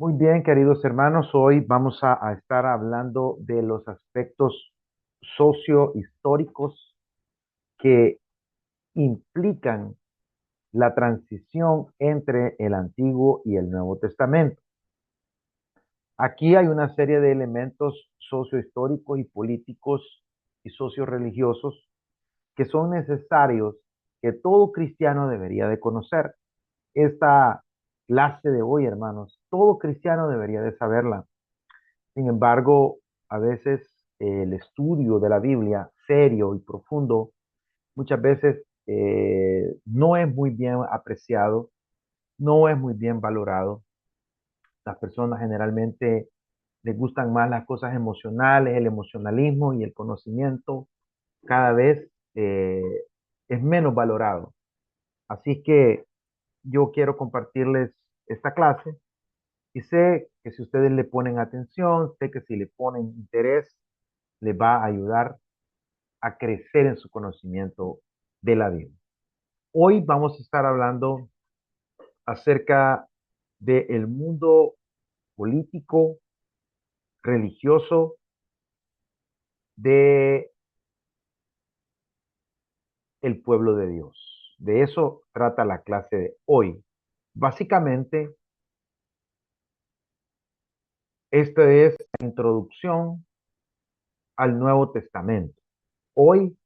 Muy bien, queridos hermanos, hoy vamos a estar hablando de los aspectos sociohistóricos que implican la transición entre el Antiguo y el Nuevo Testamento. Aquí hay una serie de elementos sociohistóricos y políticos y socioreligiosos que son necesarios que todo cristiano debería de conocer. Esta clase de hoy, hermanos, todo cristiano debería de saberla. Sin embargo, a veces el estudio de la Biblia, serio y profundo, muchas veces no es muy bien apreciado, no es muy bien valorado. Las personas generalmente les gustan más las cosas emocionales, el emocionalismo y el conocimiento cada vez es menos valorado. Así que yo quiero compartirles esta clase y sé que si ustedes le ponen atención, sé que si le ponen interés, les va a ayudar a crecer en su conocimiento de la Biblia. Hoy vamos a estar hablando acerca del mundo político, religioso, de el pueblo de Dios. De eso trata la clase de hoy. Básicamente, esta es la introducción al Nuevo Testamento. Hoy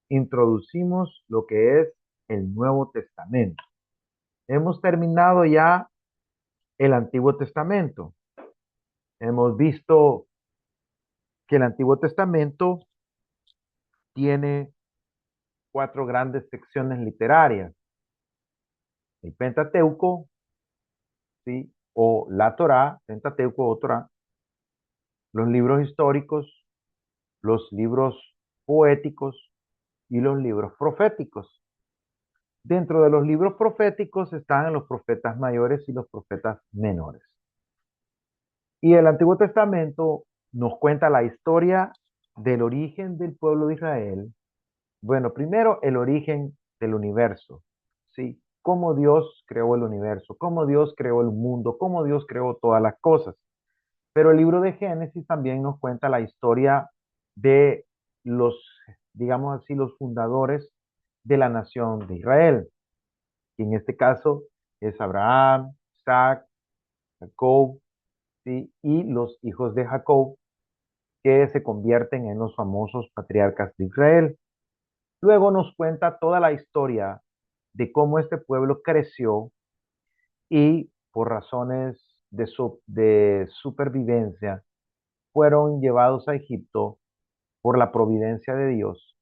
introducimos lo que es el Nuevo Testamento. Hemos terminado ya el Antiguo Testamento. Hemos visto que el Antiguo Testamento tiene cuatro grandes secciones literarias: el Pentateuco, ¿sí? O la Torá, Pentateuco o Torá, los libros históricos, los libros poéticos y los libros proféticos. Dentro de los libros proféticos están los profetas mayores y los profetas menores. Y el Antiguo Testamento nos cuenta la historia del origen del pueblo de Israel. Bueno, primero el origen del universo, ¿sí? Cómo Dios creó el universo, cómo Dios creó el mundo, cómo Dios creó todas las cosas. Pero el libro de Génesis también nos cuenta la historia de los, digamos así, los fundadores de la nación de Israel, que en este caso es Abraham, Isaac, Jacob, ¿sí? Y los hijos de Jacob, que se convierten en los famosos patriarcas de Israel. Luego nos cuenta toda la historia de cómo este pueblo creció y por razones de supervivencia fueron llevados a Egipto por la providencia de Dios,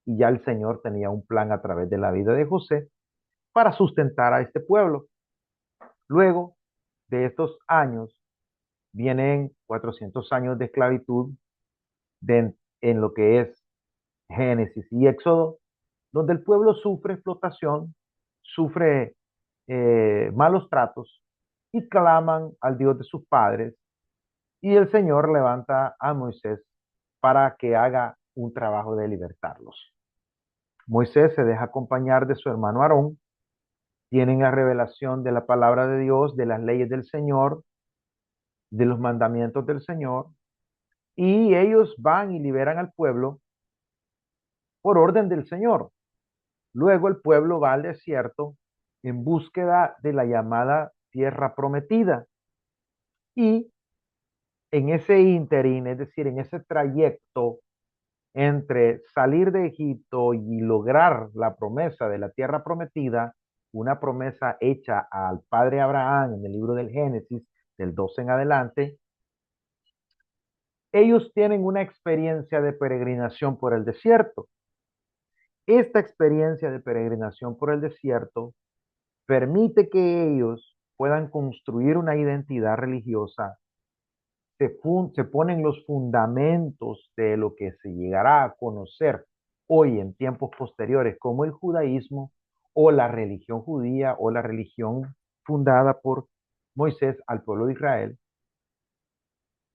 y ya el Señor tenía un plan a través de la vida de José para sustentar a este pueblo. Luego de estos años vienen 400 años de esclavitud en lo que es Génesis y Éxodo, donde el pueblo sufre explotación, sufre malos tratos y claman al Dios de sus padres, y el Señor levanta a Moisés para que haga un trabajo de libertarlos. Moisés se deja acompañar de su hermano Aarón, tienen la revelación de la palabra de Dios, de las leyes del Señor, de los mandamientos del Señor, y ellos van y liberan al pueblo por orden del Señor. Luego el pueblo va al desierto en búsqueda de la llamada tierra prometida. Y en ese ínterin, es decir, en ese trayecto entre salir de Egipto y lograr la promesa de la tierra prometida, una promesa hecha al padre Abraham en el libro del Génesis, del 12 en adelante, ellos tienen una experiencia de peregrinación por el desierto. Esta experiencia de peregrinación por el desierto permite que ellos puedan construir una identidad religiosa, se ponen los fundamentos de lo que se llegará a conocer hoy en tiempos posteriores como el judaísmo o la religión judía o la religión fundada por Moisés al pueblo de Israel.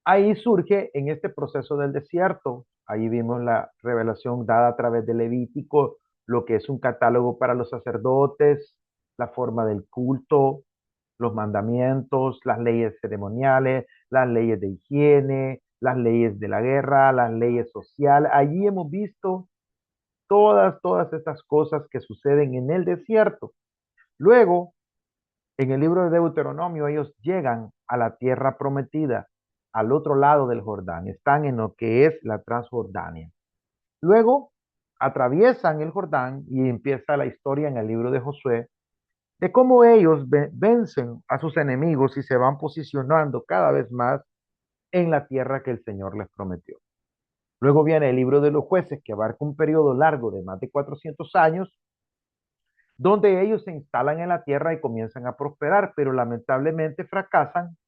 Ahí surge en este proceso del desierto, ahí vimos la revelación dada a través de Levítico, lo que es un catálogo para los sacerdotes, la forma del culto, los mandamientos, las leyes ceremoniales, las leyes de higiene, las leyes de la guerra, las leyes sociales. Allí hemos visto todas estas cosas que suceden en el desierto. Luego, en el libro de Deuteronomio, ellos llegan a la tierra prometida, al otro lado del Jordán. Están en lo que es la Transjordania. Luego, atraviesan el Jordán y empieza la historia en el libro de Josué de cómo ellos vencen a sus enemigos y se van posicionando cada vez más en la tierra que el Señor les prometió. Luego viene el libro de los jueces, que abarca un periodo largo de más de 400 años, donde ellos se instalan en la tierra y comienzan a prosperar, pero lamentablemente fracasan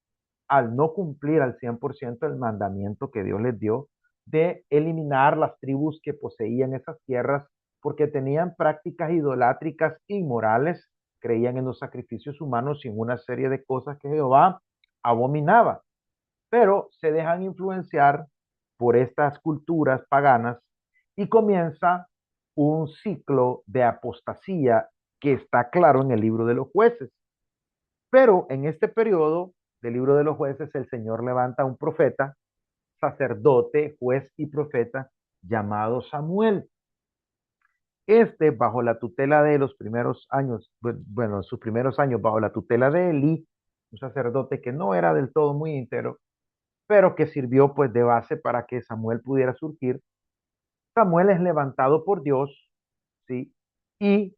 al no cumplir al 100% el mandamiento que Dios les dio de eliminar las tribus que poseían esas tierras porque tenían prácticas idolátricas inmorales, creían en los sacrificios humanos y en una serie de cosas que Jehová abominaba, pero se dejan influenciar por estas culturas paganas y comienza un ciclo de apostasía que está claro en el libro de los jueces. Pero en este periodo del libro de los jueces, el Señor levanta un profeta, sacerdote, juez y profeta llamado Samuel. Bajo la tutela de los primeros años, bueno, sus primeros años bajo la tutela de Elí, un sacerdote que no era del todo muy íntegro, pero que sirvió pues de base para que Samuel pudiera surgir. Samuel es levantado por Dios, ¿sí? Y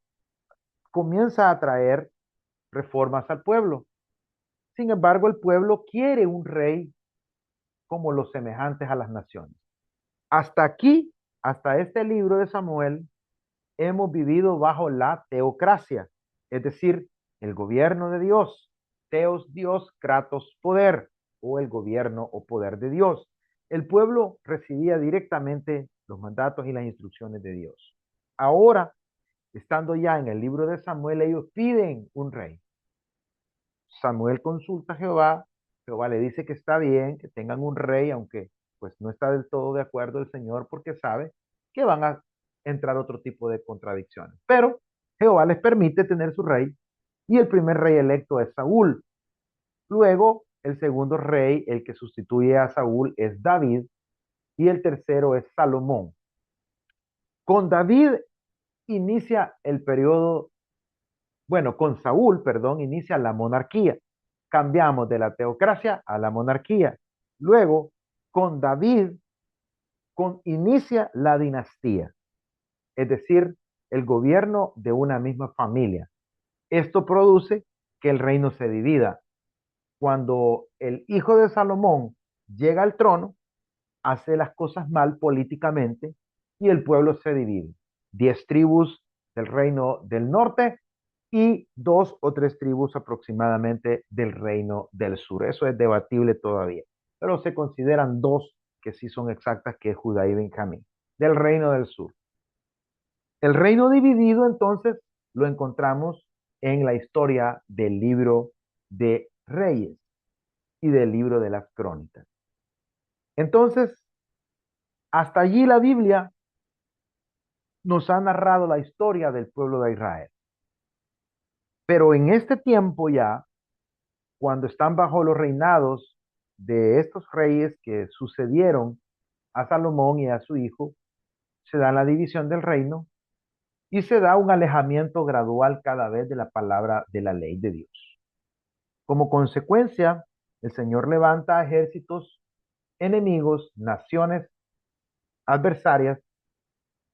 comienza a traer reformas al pueblo. Sin embargo, el pueblo quiere un rey como los semejantes a las naciones. Hasta aquí, hasta este libro de Samuel, hemos vivido bajo la teocracia, es decir, el gobierno de Dios. Teos, Dios, Kratos, poder, o el gobierno o poder de Dios. El pueblo recibía directamente los mandatos y las instrucciones de Dios. Ahora, estando ya en el libro de Samuel, ellos piden un rey. Samuel consulta a Jehová, Jehová le dice que está bien, que tengan un rey, aunque pues no está del todo de acuerdo el Señor porque sabe que van a entrar otro tipo de contradicciones. Pero Jehová les permite tener su rey y el primer rey electo es Saúl. Luego, el segundo rey, el que sustituye a Saúl, es David y el tercero es Salomón. Con David inicia el periodo, bueno, con Saúl, perdón, inicia la monarquía. Cambiamos de la teocracia a la monarquía. Luego, con David, inicia la dinastía, es decir, el gobierno de una misma familia. Esto produce que el reino se divida. Cuando el hijo de Salomón llega al trono, hace las cosas mal políticamente y el pueblo se divide. 10 tribus del reino del norte y 2 o 3 tribus aproximadamente del reino del sur. Eso es debatible todavía, pero se consideran 2 que sí son exactas, que es Judá y Benjamín, del reino del sur. El reino dividido entonces lo encontramos en la historia del libro de Reyes y del libro de las Crónicas. Entonces, hasta allí la Biblia nos ha narrado la historia del pueblo de Israel. Pero en este tiempo ya, cuando están bajo los reinados de estos reyes que sucedieron a Salomón y a su hijo, se da la división del reino y se da un alejamiento gradual cada vez de la palabra de la ley de Dios. Como consecuencia, el Señor levanta ejércitos enemigos, naciones adversarias,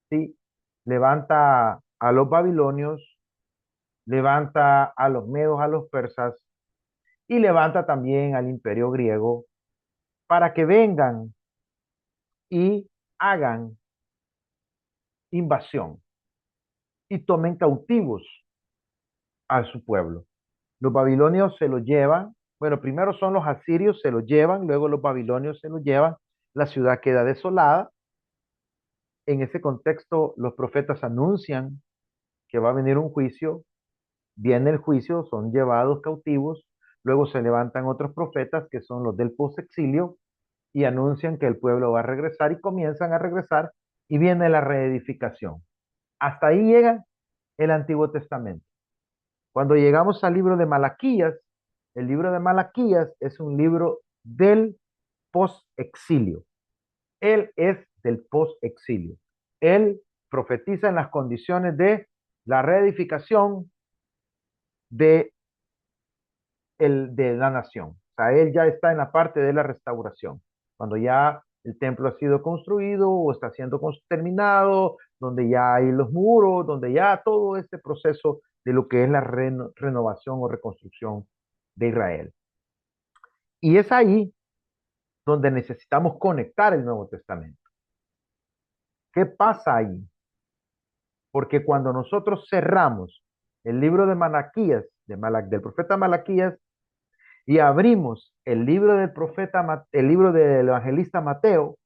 ¿sí? Levanta a los babilonios, levanta a los medos, a los persas y levanta también al imperio griego para que vengan y hagan invasión y tomen cautivos a su pueblo. Los babilonios se lo llevan, bueno, primero son los asirios, se lo llevan, luego los babilonios se lo llevan, la ciudad queda desolada. En ese contexto, los profetas anuncian que va a venir un juicio, viene el juicio, son llevados cautivos, luego se levantan otros profetas que son los del posexilio y anuncian que el pueblo va a regresar y comienzan a regresar y viene la reedificación. Hasta ahí llega el Antiguo Testamento. Cuando llegamos al libro de Malaquías, El libro de Malaquías es un libro del post-exilio. Él es del post-exilio. Él profetiza en las condiciones de la reedificación de, de la nación. O sea, él ya está en la parte de la restauración. Cuando ya el templo ha sido construido o está siendo terminado, donde ya hay los muros, donde ya todo este proceso de lo que es la renovación o reconstrucción de Israel. Y es ahí donde necesitamos conectar el Nuevo Testamento. ¿Qué pasa ahí? Porque cuando nosotros cerramos el libro de Malaquías, del profeta Malaquías, y abrimos el libro del profeta, el libro del evangelista Mateo,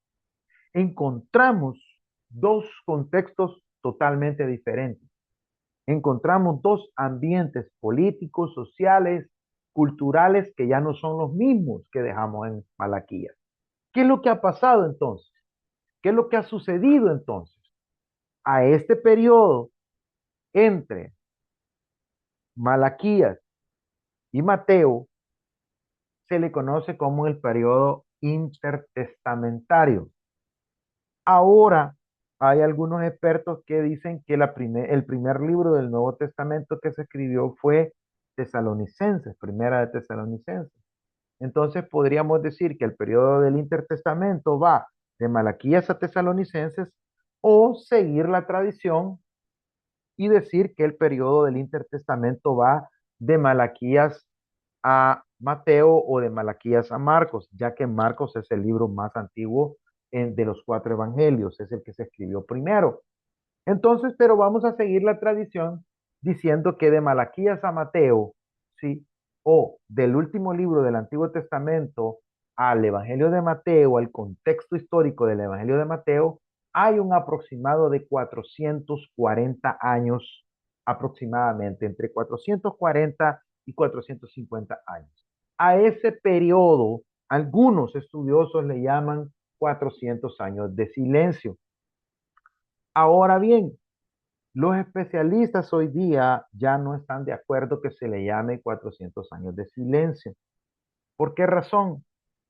encontramos dos contextos totalmente diferentes. Encontramos dos ambientes políticos, sociales, culturales que ya no son los mismos que dejamos en Malaquías. ¿Qué es lo que ha pasado entonces? ¿Qué es lo que ha sucedido entonces? A este periodo entre Malaquías y Mateo se le conoce como el periodo intertestamentario. Ahora hay algunos expertos que dicen que el primer libro del Nuevo Testamento que se escribió fue Tesalonicenses, Primera de Tesalonicenses. Entonces podríamos decir que el periodo del intertestamento va de Malaquías a Tesalonicenses o seguir la tradición y decir que el periodo del intertestamento va de Malaquías a Mateo o de Malaquías a Marcos, ya que Marcos es el libro más antiguo de los cuatro evangelios, es el que se escribió primero. Entonces, pero vamos a seguir la tradición diciendo que de Malaquías a Mateo, ¿sí? O del último libro del Antiguo Testamento al Evangelio de Mateo, al contexto histórico del Evangelio de Mateo, hay un aproximado de 440 años aproximadamente, entre 440 y 450 años. A ese periodo, algunos estudiosos le llaman 400 años de silencio. Ahora bien, los especialistas hoy día ya no están de acuerdo que se le llame 400 años de silencio. ¿Por qué razón?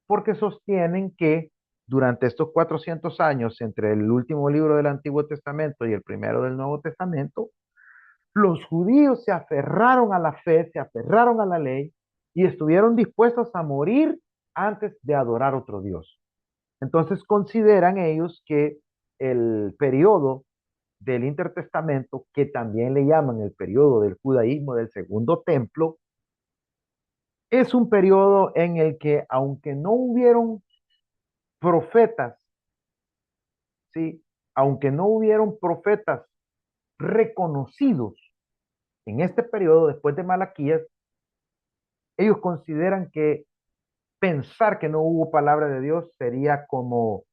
Porque sostienen que durante estos 400 años, entre el último libro del Antiguo Testamento y el primero del Nuevo Testamento, los judíos se aferraron a la fe, se aferraron a la ley y estuvieron dispuestos a morir antes de adorar otro Dios. Entonces consideran ellos que el periodo del intertestamento, que también le llaman el periodo del judaísmo del segundo templo, es un periodo en el que, aunque no hubieron profetas, ¿sí? Aunque no hubieron profetas reconocidos en este periodo después de Malaquías, ellos consideran que pensar que no hubo palabra de Dios sería como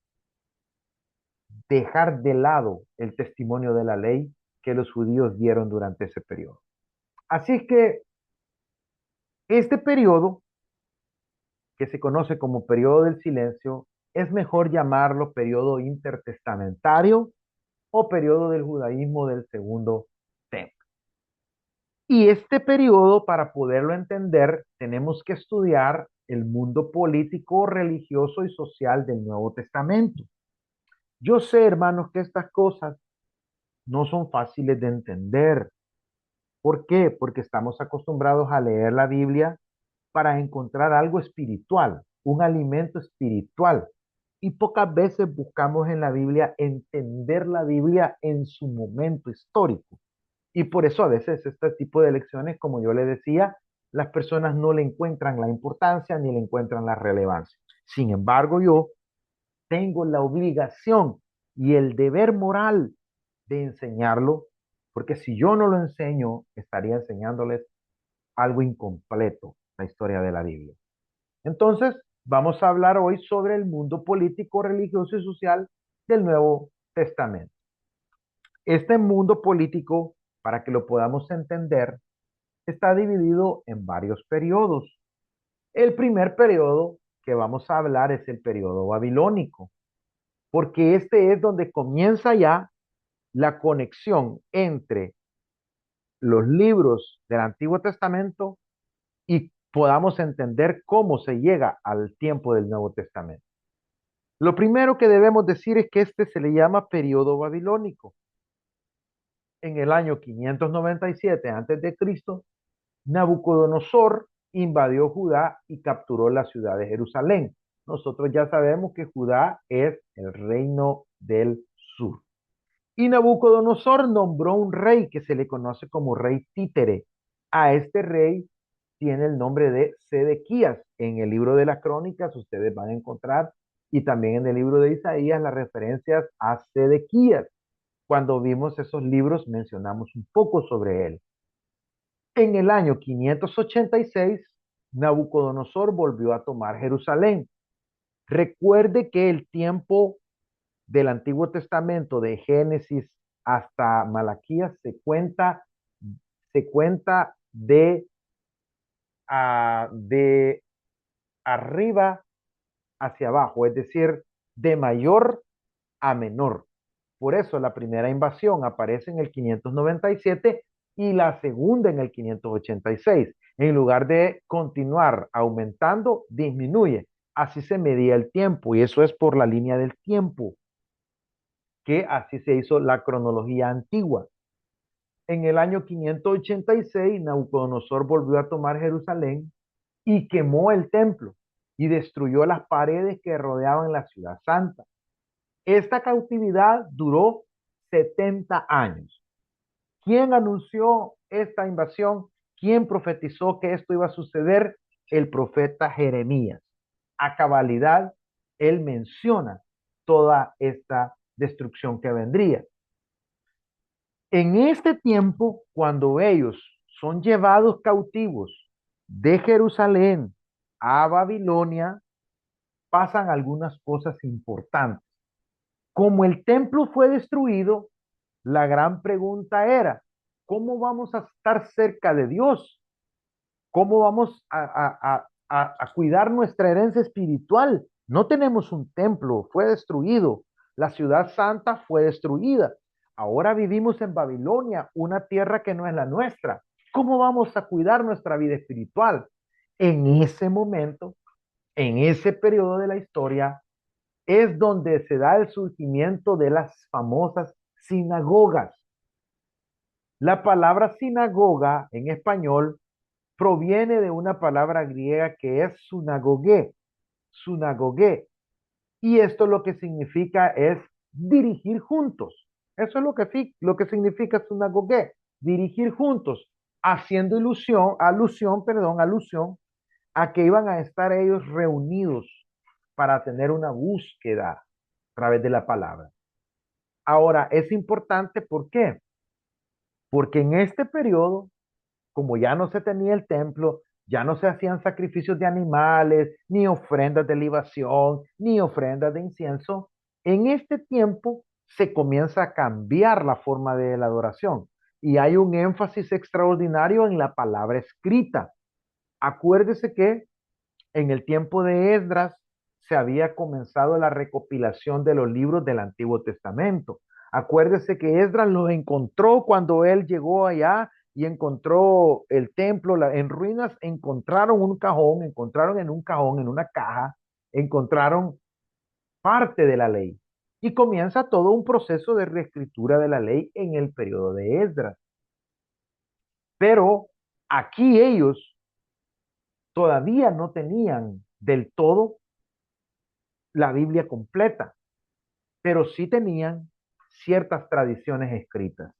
dejar de lado el testimonio de la ley que los judíos dieron durante ese periodo. Así es que este periodo, que se conoce como periodo del silencio, es mejor llamarlo periodo intertestamentario o periodo del judaísmo del segundo templo. Y este periodo, para poderlo entender, tenemos que estudiar el mundo político, religioso y social del Nuevo Testamento. Yo sé, hermanos, que estas cosas no son fáciles de entender. ¿Por qué? Porque estamos acostumbrados a leer la Biblia para encontrar algo espiritual, un alimento espiritual. Y pocas veces buscamos en la Biblia entender la Biblia en su momento histórico. Y por eso a veces este tipo de lecciones, como yo le decía, las personas no le encuentran la importancia ni le encuentran la relevancia. Sin embargo, yo tengo la obligación y el deber moral de enseñarlo, porque si yo no lo enseño, estaría enseñándoles algo incompleto, la historia de la Biblia. Entonces, vamos a hablar hoy sobre el mundo político, religioso y social del Nuevo Testamento. Este mundo político, para que lo podamos entender, está dividido en varios periodos. El primer periodo que vamos a hablar es el periodo babilónico, porque este es donde comienza ya la conexión entre los libros del Antiguo Testamento y podamos entender cómo se llega al tiempo del Nuevo Testamento. Lo primero que debemos decir es que este se le llama periodo babilónico. En el año 597 a.C., Nabucodonosor invadió Judá y capturó la ciudad de Jerusalén. Nosotros ya sabemos que Judá es el reino del sur. Y Nabucodonosor nombró un rey que se le conoce como rey títere. A este rey tiene el nombre de Sedequías. En el libro de las crónicas ustedes van a encontrar y también en el libro de Isaías las referencias a Sedequías. Cuando vimos esos libros mencionamos un poco sobre él. En el año 586, Nabucodonosor volvió a tomar Jerusalén. Recuerde que el tiempo del Antiguo Testamento, de Génesis hasta Malaquías, se cuenta de arriba hacia abajo, es decir, de mayor a menor. Por eso la primera invasión aparece en el 597 y la segunda en el 586. En lugar de continuar aumentando, disminuye. Así se medía el tiempo y eso es por la línea del tiempo, que así se hizo la cronología antigua. En el año 586, Nabucodonosor volvió a tomar Jerusalén y quemó el templo y destruyó las paredes que rodeaban la ciudad santa. Esta cautividad duró 70 años. ¿Quién anunció esta invasión? ¿Quién profetizó que esto iba a suceder? El profeta Jeremías. A cabalidad, él menciona toda esta destrucción que vendría. En este tiempo, cuando ellos son llevados cautivos de Jerusalén a Babilonia, pasan algunas cosas importantes. Como el templo fue destruido, la gran pregunta era, ¿cómo vamos a estar cerca de Dios? ¿Cómo vamos a cuidar nuestra herencia espiritual? No tenemos un templo, fue destruido. La ciudad santa fue destruida. Ahora vivimos en Babilonia, una tierra que no es la nuestra. ¿Cómo vamos a cuidar nuestra vida espiritual? En ese momento, en ese periodo de la historia, es donde se da el surgimiento de las famosas sinagogas. La palabra sinagoga en español proviene de una palabra griega que es sunagogué, y esto lo que significa es dirigir juntos. Eso es lo que significa sunagogué, dirigir juntos, haciendo alusión a que iban a estar ellos reunidos para tener una búsqueda a través de la palabra. Ahora, es importante, ¿por qué? Porque en este periodo, como ya no se tenía el templo, ya no se hacían sacrificios de animales, ni ofrendas de libación, ni ofrendas de incienso, en este tiempo se comienza a cambiar la forma de la adoración y hay un énfasis extraordinario en la palabra escrita. Acuérdese que en el tiempo de Esdras se había comenzado la recopilación de los libros del Antiguo Testamento. Acuérdese que Esdras los encontró cuando él llegó allá y encontró el templo en ruinas, encontraron en un cajón, en una caja, encontraron parte de la ley. Y comienza todo un proceso de reescritura de la ley en el periodo de Esdras. Pero aquí ellos todavía no tenían del todo la Biblia completa, pero sí tenían ciertas tradiciones escritas.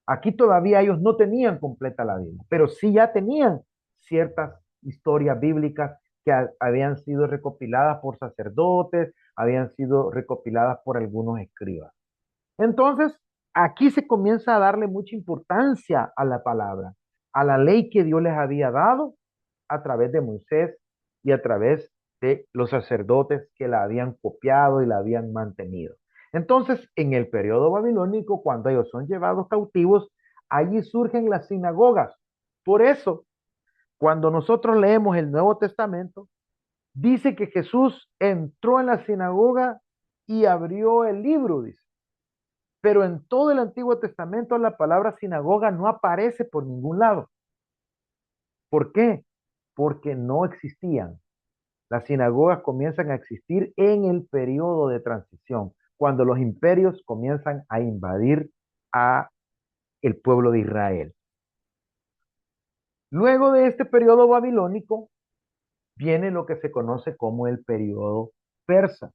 Aquí todavía ellos no tenían completa la Biblia, pero sí ya tenían ciertas historias bíblicas que habían sido recopiladas por sacerdotes, habían sido recopiladas por algunos escribas. Entonces, aquí se comienza a darle mucha importancia a la palabra, a la ley que Dios les había dado a través de Moisés y a través de los sacerdotes que la habían copiado y la habían mantenido. Entonces, en el periodo babilónico, cuando ellos son llevados cautivos, allí surgen las sinagogas. Por eso, cuando nosotros leemos el Nuevo Testamento, dice que Jesús entró en la sinagoga y abrió el libro, dice. Pero en todo el Antiguo Testamento la palabra sinagoga no aparece por ningún lado. ¿Por qué? porque no existían. Las sinagogas comienzan a existir en el periodo de transición, cuando los imperios comienzan a invadir a el pueblo de Israel. Luego de este periodo babilónico viene lo que se conoce como el periodo persa.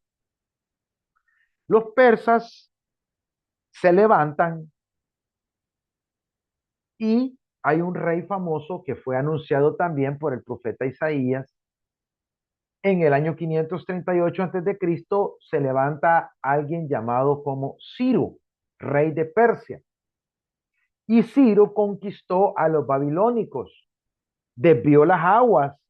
Los persas se levantan y hay un rey famoso que fue anunciado también por el profeta Isaías. En el año 538 a.C. se levanta alguien llamado como Ciro, rey de Persia. Y Ciro conquistó a los babilónicos, desvió las aguas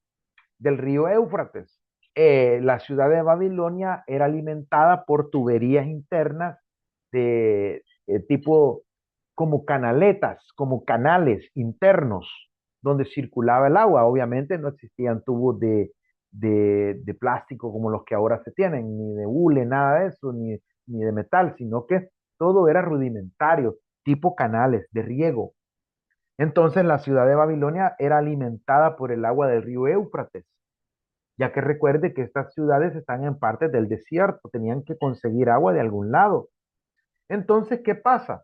del río Éufrates. La ciudad de Babilonia era alimentada por tuberías internas de tipo como canaletas, como canales internos donde circulaba el agua. Obviamente no existían tubos de plástico como los que ahora se tienen, ni de hule, nada de eso, ni de metal, sino que todo era rudimentario, tipo canales de riego. Entonces la ciudad de Babilonia era alimentada por el agua del río Éufrates, ya que recuerde que estas ciudades están en parte del desierto, tenían que conseguir agua de algún lado. Entonces, ¿qué pasa?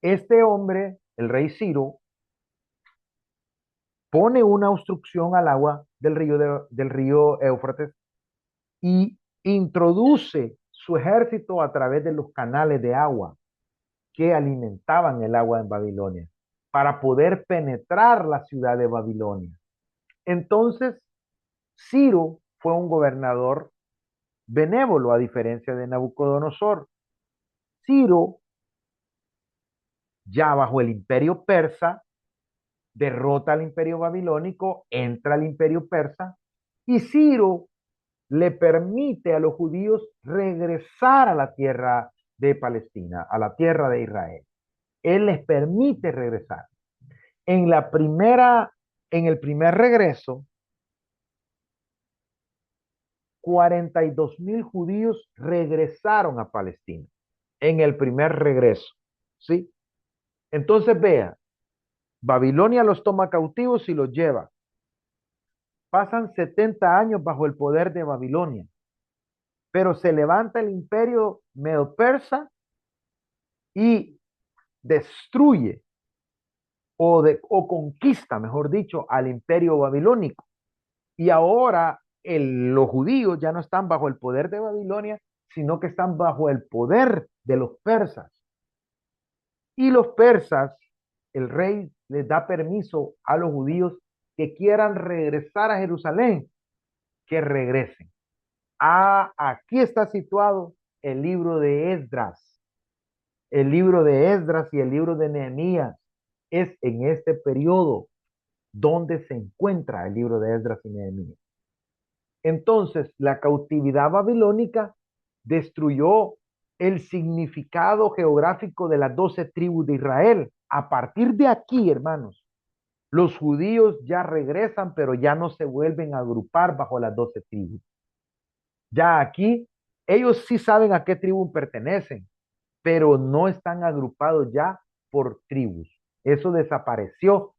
Este hombre, el rey Ciro, pone una obstrucción al agua del río Éufrates y introduce su ejército a través de los canales de agua que alimentaban el agua en Babilonia para poder penetrar la ciudad de Babilonia. Entonces, Ciro fue un gobernador benévolo a diferencia de Nabucodonosor. Ciro, ya bajo el imperio persa, derrota al imperio babilónico, entra al imperio persa y Ciro le permite a los judíos regresar a la tierra de Palestina, a la tierra de Israel. Él les permite regresar. En en el primer regreso, 42,000 judíos regresaron a Palestina en el primer regreso, ¿sí? Entonces vea, Babilonia los toma cautivos y los lleva. Pasan 70 años bajo el poder de Babilonia, pero se levanta el imperio medo-persa y destruye o conquista, mejor dicho, al imperio babilónico. Y ahora los judíos ya no están bajo el poder de Babilonia, sino que están bajo el poder de los persas. Y los persas, el rey les da permiso a los judíos que quieran regresar a Jerusalén, que regresen. Ah, aquí está situado el libro de Esdras. El libro de Esdras y el libro de Nehemías es en este periodo donde se encuentra el libro de Esdras y Nehemías. Entonces, la cautividad babilónica destruyó el significado geográfico de las 12 tribus de Israel. A partir de aquí, hermanos, los judíos ya regresan, pero ya no se vuelven a agrupar bajo las 12 tribus. Ya aquí, ellos sí saben a qué tribu pertenecen, pero no están agrupados ya por tribus. Eso desapareció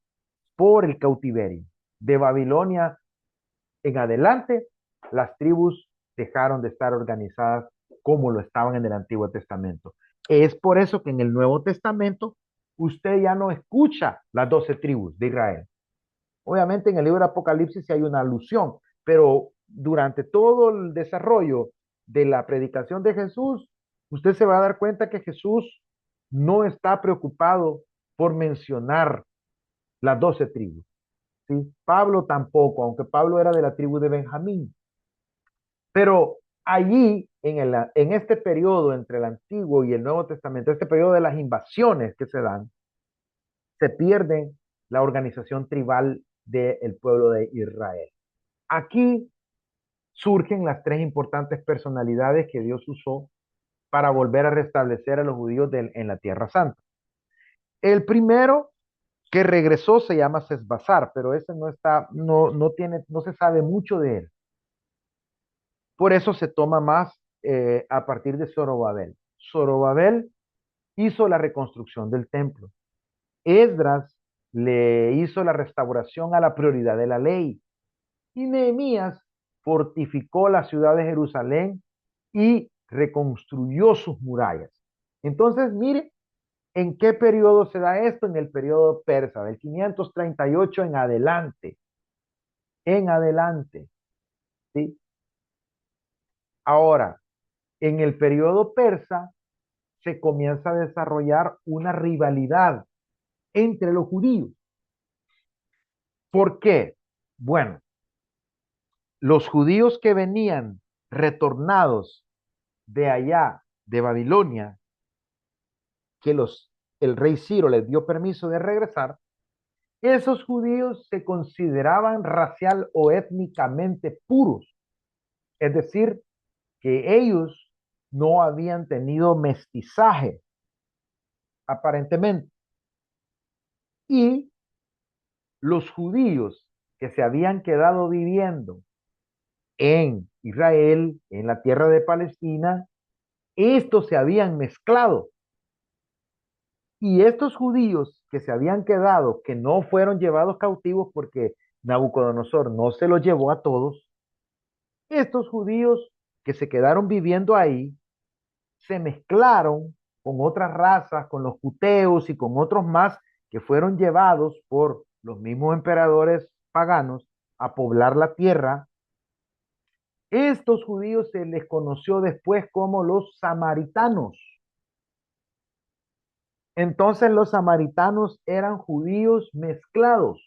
por el cautiverio. De Babilonia en adelante, las tribus dejaron de estar organizadas como lo estaban en el Antiguo Testamento. Es por eso que en el Nuevo Testamento usted ya no escucha las 12 tribus de Israel. Obviamente en el libro de Apocalipsis sí hay una alusión, pero durante todo el desarrollo de la predicación de Jesús, usted se va a dar cuenta que Jesús no está preocupado por mencionar las 12 tribus. ¿Sí? Pablo tampoco, aunque Pablo era de la tribu de Benjamín. Pero allí, en este periodo entre el Antiguo y el Nuevo Testamento, este periodo de las invasiones que se dan, se pierde la organización tribal del pueblo de Israel. Aquí surgen las tres importantes personalidades que Dios usó para volver a restablecer a los judíos en la Tierra Santa. El primero que regresó se llama Sesbazar, pero ese no se sabe mucho de él. Por eso se toma más a partir de Zorobabel. Zorobabel hizo la reconstrucción del templo. Esdras le hizo la restauración a la prioridad de la ley. Y Nehemías fortificó la ciudad de Jerusalén y reconstruyó sus murallas. Entonces, mire, ¿en qué periodo se da esto? En el periodo persa, del 538 en adelante. En adelante, ¿sí? Ahora, en el periodo persa se comienza a desarrollar una rivalidad entre los judíos. ¿Por qué? Bueno, los judíos que venían retornados de allá, de Babilonia, que el rey Ciro les dio permiso de regresar, esos judíos se consideraban racial o étnicamente puros, es decir, que ellos no habían tenido mestizaje, aparentemente. Y los judíos que se habían quedado viviendo en Israel, en la tierra de Palestina, estos se habían mezclado. Y estos judíos que se habían quedado, que no fueron llevados cautivos porque Nabucodonosor no se los llevó a todos, estos judíos que se quedaron viviendo ahí, se mezclaron con otras razas, con los juteos y con otros más que fueron llevados por los mismos emperadores paganos a poblar la tierra. Estos judíos se les conoció después como los samaritanos. Entonces los samaritanos eran judíos mezclados,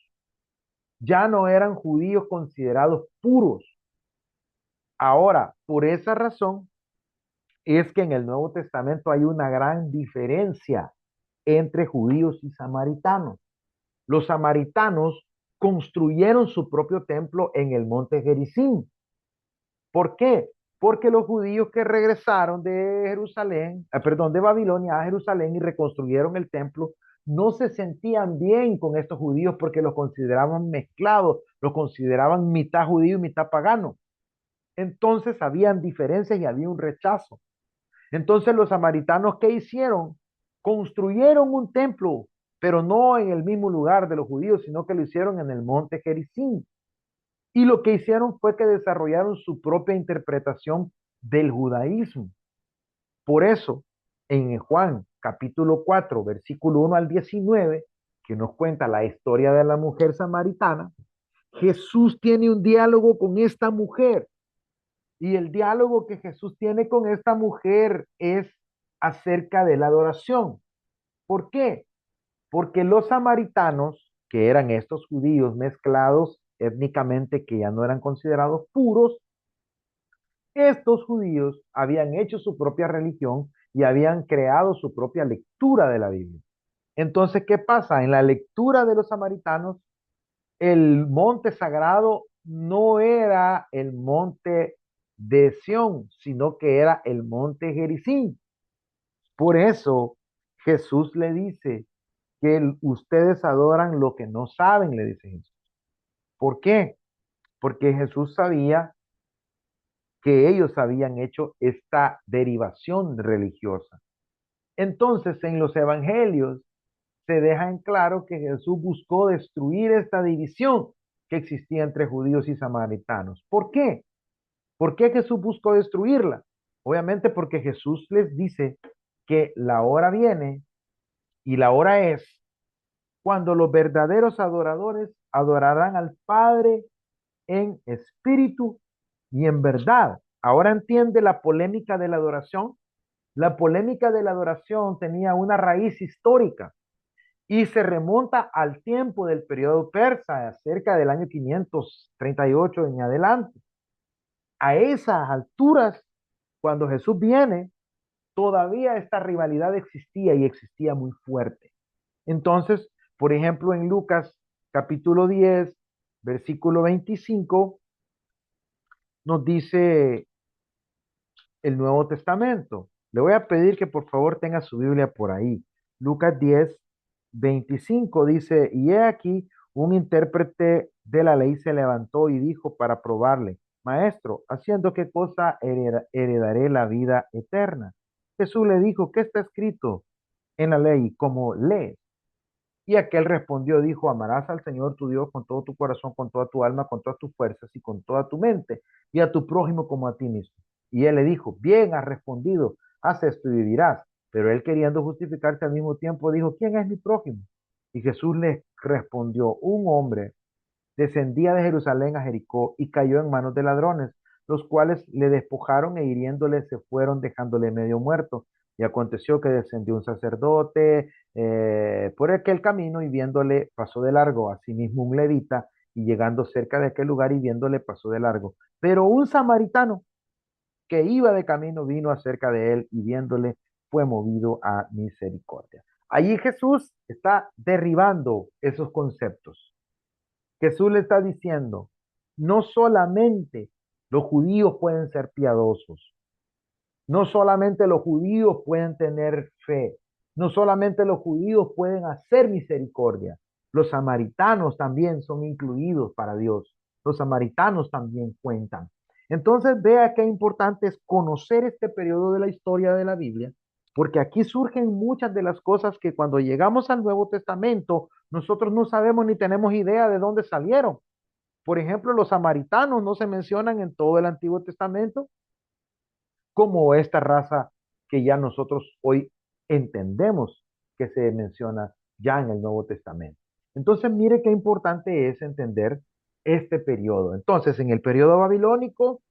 ya no eran judíos considerados puros. Ahora, por esa razón es que en el Nuevo Testamento hay una gran diferencia entre judíos y samaritanos. Los samaritanos construyeron su propio templo en el monte Gerizim. ¿Por qué? Porque los judíos que regresaron de Jerusalén, perdón, de Babilonia a Jerusalén y reconstruyeron el templo, no se sentían bien con estos judíos porque los consideraban mezclados, los consideraban mitad judío y mitad pagano. Entonces habían diferencias y había un rechazo. Entonces los samaritanos, ¿qué hicieron? Construyeron un templo, pero no en el mismo lugar de los judíos, sino que lo hicieron en el monte Gerizim. Y lo que hicieron fue que desarrollaron su propia interpretación del judaísmo. Por eso, en Juan capítulo 4, versículo 1 al 19, que nos cuenta la historia de la mujer samaritana, Jesús tiene un diálogo con esta mujer. Y el diálogo que Jesús tiene con esta mujer es acerca de la adoración. ¿Por qué? Porque los samaritanos, que eran estos judíos mezclados étnicamente, que ya no eran considerados puros, estos judíos habían hecho su propia religión y habían creado su propia lectura de la Biblia. Entonces, ¿qué pasa? En la lectura de los samaritanos, el monte sagrado no era el monte de Sión, sino que era el monte Gerizim. Por eso Jesús le dice que ustedes adoran lo que no saben, le dice Jesús. ¿Por qué? Porque Jesús sabía que ellos habían hecho esta derivación religiosa. Entonces, en los evangelios se deja en claro que Jesús buscó destruir esta división que existía entre judíos y samaritanos. ¿Por qué? ¿Por qué Jesús buscó destruirla? Obviamente porque Jesús les dice que la hora viene y la hora es cuando los verdaderos adoradores adorarán al Padre en espíritu y en verdad. Ahora entiende la polémica de la adoración. La polémica de la adoración tenía una raíz histórica y se remonta al tiempo del periodo persa, cerca del año 538 en adelante. A esas alturas, cuando Jesús viene, todavía esta rivalidad existía y existía muy fuerte. Entonces, por ejemplo, en Lucas capítulo 10, versículo 25, nos dice el Nuevo Testamento. Le voy a pedir que por favor tenga su Biblia por ahí. Lucas 10, 25 dice, y he aquí, un intérprete de la ley se levantó y dijo para probarle, Maestro, ¿haciendo qué cosa heredaré la vida eterna? Jesús le dijo, ¿qué está escrito en la ley? Como lee. Y aquel respondió, dijo, amarás al Señor tu Dios con todo tu corazón, con toda tu alma, con todas tus fuerzas y con toda tu mente, y a tu prójimo como a ti mismo. Y él le dijo, bien has respondido, haz esto y vivirás. Pero él queriendo justificarse al mismo tiempo dijo, ¿quién es mi prójimo? Y Jesús le respondió, un hombre descendía de Jerusalén a Jericó y cayó en manos de ladrones, los cuales le despojaron e hiriéndole se fueron dejándole medio muerto. Y aconteció que descendió un sacerdote por aquel camino y viéndole pasó de largo, asimismo un levita, y llegando cerca de aquel lugar y viéndole pasó de largo. Pero un samaritano que iba de camino vino acerca de él y viéndole fue movido a misericordia. Allí Jesús está derribando esos conceptos. Jesús le está diciendo, no solamente los judíos pueden ser piadosos, no solamente los judíos pueden tener fe, no solamente los judíos pueden hacer misericordia, los samaritanos también son incluidos para Dios, los samaritanos también cuentan. Entonces vea qué importante es conocer este periodo de la historia de la Biblia, porque aquí surgen muchas de las cosas que cuando llegamos al Nuevo Testamento, nosotros no sabemos ni tenemos idea de dónde salieron. Por ejemplo, los samaritanos no se mencionan en todo el Antiguo Testamento como esta raza que ya nosotros hoy entendemos que se menciona ya en el Nuevo Testamento. Entonces, mire qué importante es entender este periodo. Entonces, en el periodo babilónico,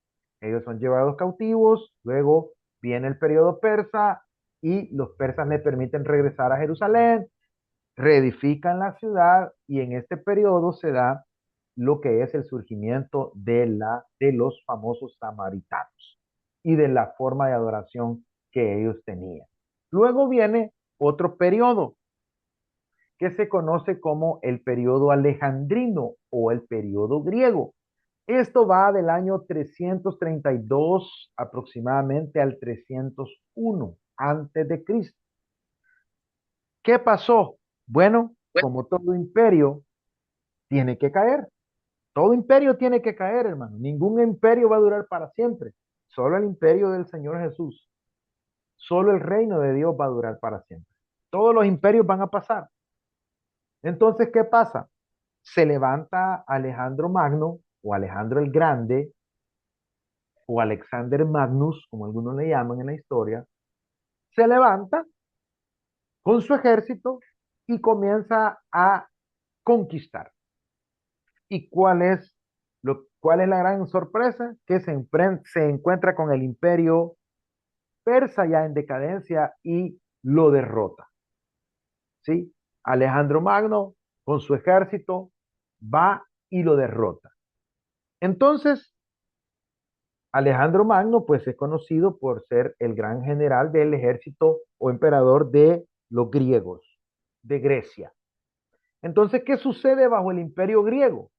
ellos son llevados cautivos, luego viene el periodo persa y los persas le permiten regresar a Jerusalén, reedifican la ciudad y en este periodo se da lo que es el surgimiento de los famosos samaritanos y de la forma de adoración que ellos tenían. Luego viene otro periodo que se conoce como el periodo alejandrino o el periodo griego. Esto va del año 332 aproximadamente al 301 antes de Cristo. ¿Qué pasó? Bueno, como todo imperio, tiene que caer. Todo imperio tiene que caer, hermano. Ningún imperio va a durar para siempre. Solo el imperio del Señor Jesús. Solo el reino de Dios va a durar para siempre. Todos los imperios van a pasar. Entonces, ¿qué pasa? Se levanta Alejandro Magno o Alejandro el Grande o Alexander Magnus, como algunos le llaman en la historia. Se levanta con su ejército y comienza a conquistar. ¿Y cuál es la gran sorpresa? Que se encuentra con el imperio persa ya en decadencia y lo derrota. ¿Sí? Alejandro Magno con su ejército va y lo derrota. Entonces, Alejandro Magno pues es conocido por ser el gran general del ejército o emperador de los griegos, de Grecia. Entonces, ¿qué sucede bajo el imperio griego?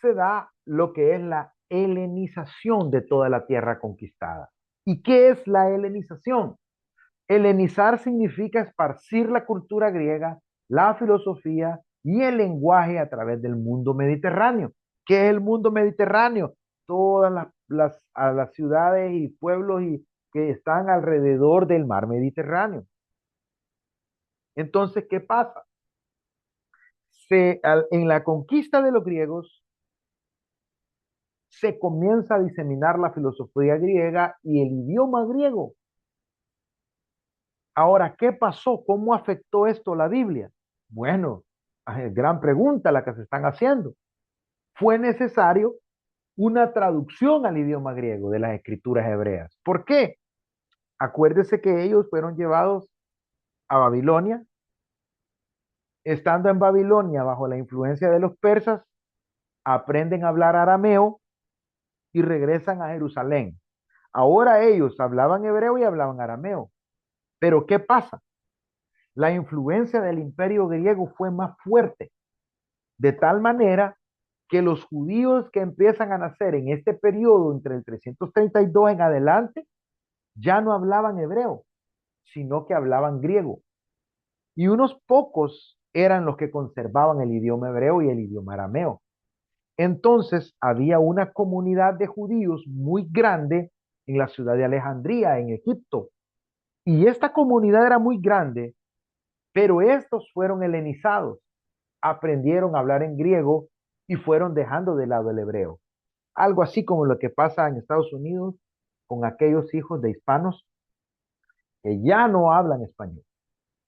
Se da lo que es la helenización de toda la tierra conquistada. ¿Y qué es la helenización? Helenizar significa esparcir la cultura griega, la filosofía y el lenguaje a través del mundo mediterráneo. ¿Qué es el mundo mediterráneo? Todas las ciudades y pueblos que están alrededor del mar Mediterráneo. Entonces, ¿qué pasa? En la conquista de los griegos se comienza a diseminar la filosofía griega y el idioma griego. Ahora, ¿qué pasó? ¿Cómo afectó esto la Biblia? Bueno, gran pregunta la que se están haciendo. Fue necesario una traducción al idioma griego de las escrituras hebreas. ¿Por qué? Acuérdese que ellos fueron llevados a Babilonia. Estando en Babilonia bajo la influencia de los persas, aprenden a hablar arameo y regresan a Jerusalén. Ahora ellos hablaban hebreo y hablaban arameo. Pero ¿qué pasa? La influencia del imperio griego fue más fuerte, de tal manera que los judíos que empiezan a nacer en este periodo entre el 332 en adelante ya no hablaban hebreo, sino que hablaban griego. Y unos pocos eran los que conservaban el idioma hebreo y el idioma arameo. Entonces había una comunidad de judíos muy grande en la ciudad de Alejandría, en Egipto. Y esta comunidad era muy grande, Pero estos fueron helenizados, aprendieron a hablar en griego y fueron dejando de lado el hebreo. Algo así como lo que pasa en Estados Unidos con aquellos hijos de hispanos que ya no hablan español.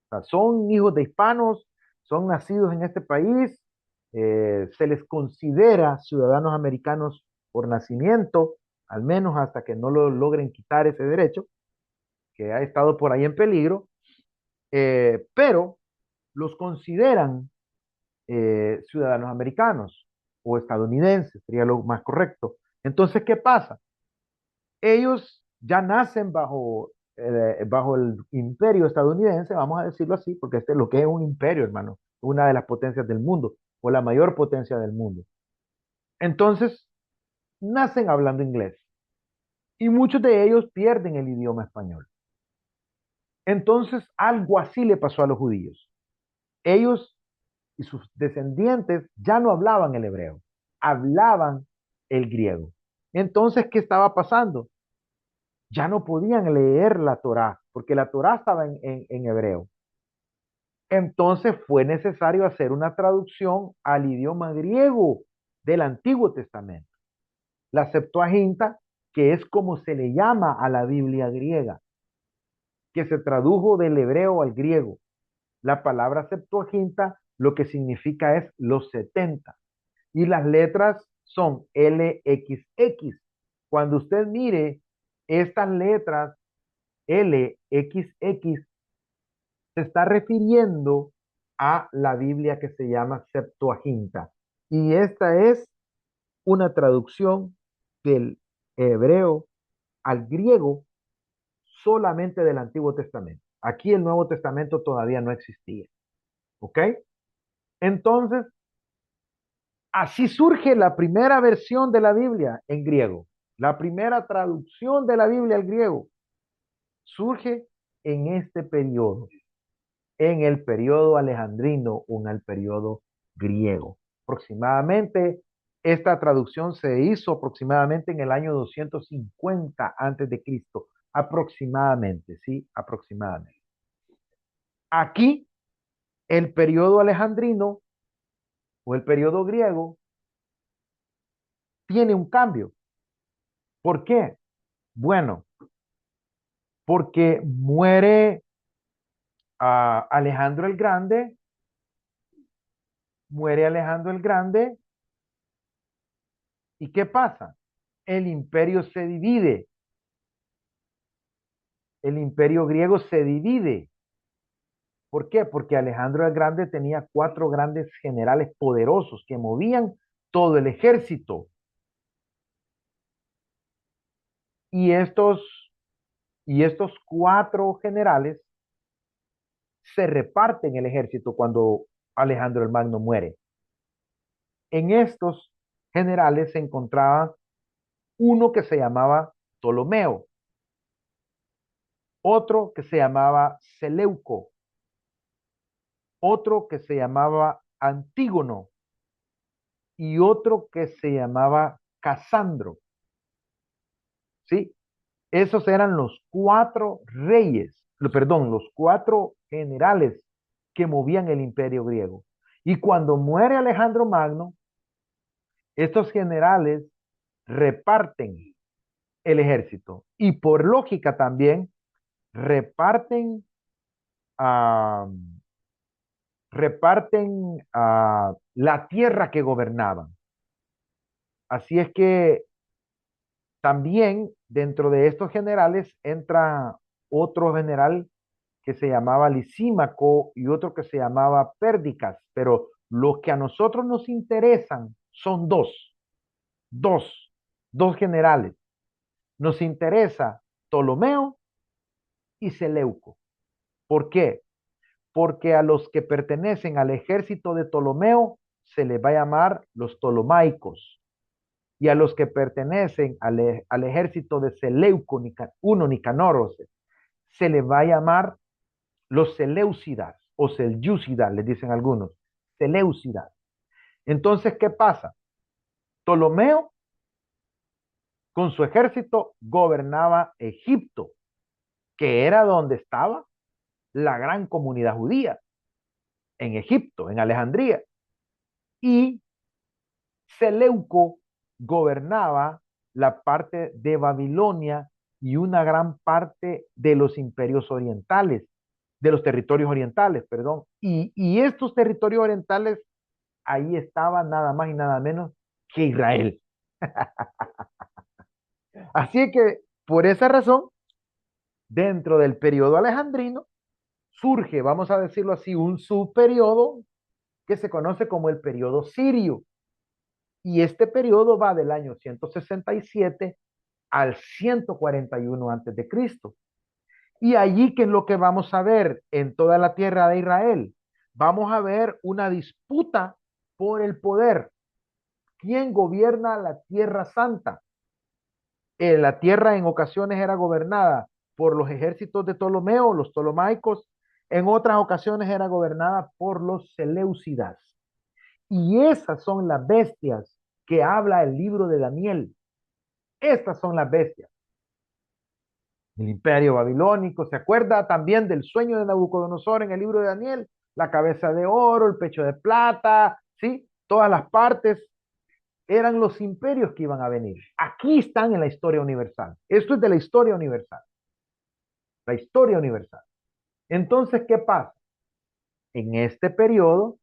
O sea, son hijos de hispanos, son nacidos en este país, se les considera ciudadanos americanos por nacimiento, al menos hasta que no lo logren quitar ese derecho, que ha estado por ahí en peligro, pero los consideran ciudadanos americanos o estadounidenses, sería lo más correcto. Entonces, ¿qué pasa? Ellos ya nacen bajo el imperio estadounidense, vamos a decirlo así, porque este es lo que es un imperio, hermano, una de las potencias del mundo, o la mayor potencia del mundo. Entonces, nacen hablando inglés y muchos de ellos pierden el idioma español. Entonces, algo así le pasó a los judíos. Ellos y sus descendientes ya no hablaban el hebreo, hablaban el griego. Entonces, ¿qué estaba pasando? Ya no podían leer la Torá, porque la Torá estaba en hebreo. Entonces fue necesario hacer una traducción al idioma griego del Antiguo Testamento. La Septuaginta, que es como se le llama a la Biblia griega, que se tradujo del hebreo al griego. La palabra Septuaginta lo que significa es los 70. Y las letras son LXX. Cuando usted mire estas letras LXX, se está refiriendo a la Biblia que se llama Septuaginta. Y esta es una traducción del hebreo al griego solamente del Antiguo Testamento. Aquí el Nuevo Testamento todavía no existía. ¿Ok? Entonces, así surge la primera versión de la Biblia en griego. La primera traducción de la Biblia al griego surge en este periodo, en el periodo alejandrino o en el periodo griego. Aproximadamente, esta traducción se hizo aproximadamente en el año 250 antes de Cristo. Aproximadamente, sí, aproximadamente. Aquí, el periodo alejandrino o el periodo griego tiene un cambio. ¿Por qué? Bueno, porque muere Alejandro el Grande, muere Alejandro el Grande, ¿y qué pasa? El imperio se divide, el imperio griego se divide. ¿Por qué? Porque Alejandro el Grande tenía cuatro grandes generales poderosos que movían todo el ejército. Y estos, y estos cuatro generales se reparten el ejército cuando Alejandro el Magno muere. En estos generales se encontraba uno que se llamaba Ptolomeo, otro que se llamaba Seleuco, otro que se llamaba Antígono y otro que se llamaba Casandro. ¿Sí? Esos eran los cuatro reyes, perdón, los cuatro generales que movían el imperio griego. Y cuando muere Alejandro Magno, estos generales reparten el ejército y por lógica también reparten, ah, la tierra que gobernaban. Así es que también dentro de estos generales entra otro general que se llamaba Lisímaco y otro que se llamaba Pérdicas, pero los que a nosotros nos interesan son dos, dos generales. Nos interesa Ptolomeo y Seleuco. ¿Por qué? Porque a los que pertenecen al ejército de Ptolomeo se les va a llamar los ptolomaicos y a los que pertenecen al ejército de Seleuco, uno Nicanor, se les va a llamar los Seleucidas o Selyúcidas, les dicen algunos, Seleucidas. Entonces, ¿qué pasa? Ptolomeo, con su ejército, gobernaba Egipto, que era donde estaba la gran comunidad judía. en Egipto, en Alejandría. Y Seleuco gobernaba la parte de Babilonia y una gran parte de los imperios orientales, de los territorios orientales, perdón. Y estos territorios orientales, ahí estaba nada más y nada menos que Israel. Así que, por esa razón, dentro del periodo alejandrino, surge, vamos a decirlo así, un subperiodo que se conoce como el periodo sirio. Y este periodo va del año 167 al 141 antes de Cristo. Y allí, ¿qué es lo que vamos a ver en toda la tierra de Israel? Vamos a ver una disputa por el poder. ¿Quién gobierna la tierra santa? La tierra en ocasiones era gobernada por los ejércitos de Ptolomeo, los ptolomaicos. En otras ocasiones era gobernada por los seleucidas. Y esas son las bestias que habla el libro de Daniel. Estas son las bestias. El imperio babilónico, ¿se acuerda también del sueño de Nabucodonosor en el libro de Daniel? La cabeza de oro, el pecho de plata, ¿sí? Todas las partes eran los imperios que iban a venir. Aquí están en la historia universal. Esto es de la historia universal. La historia universal. Entonces, ¿qué pasa? En este periodo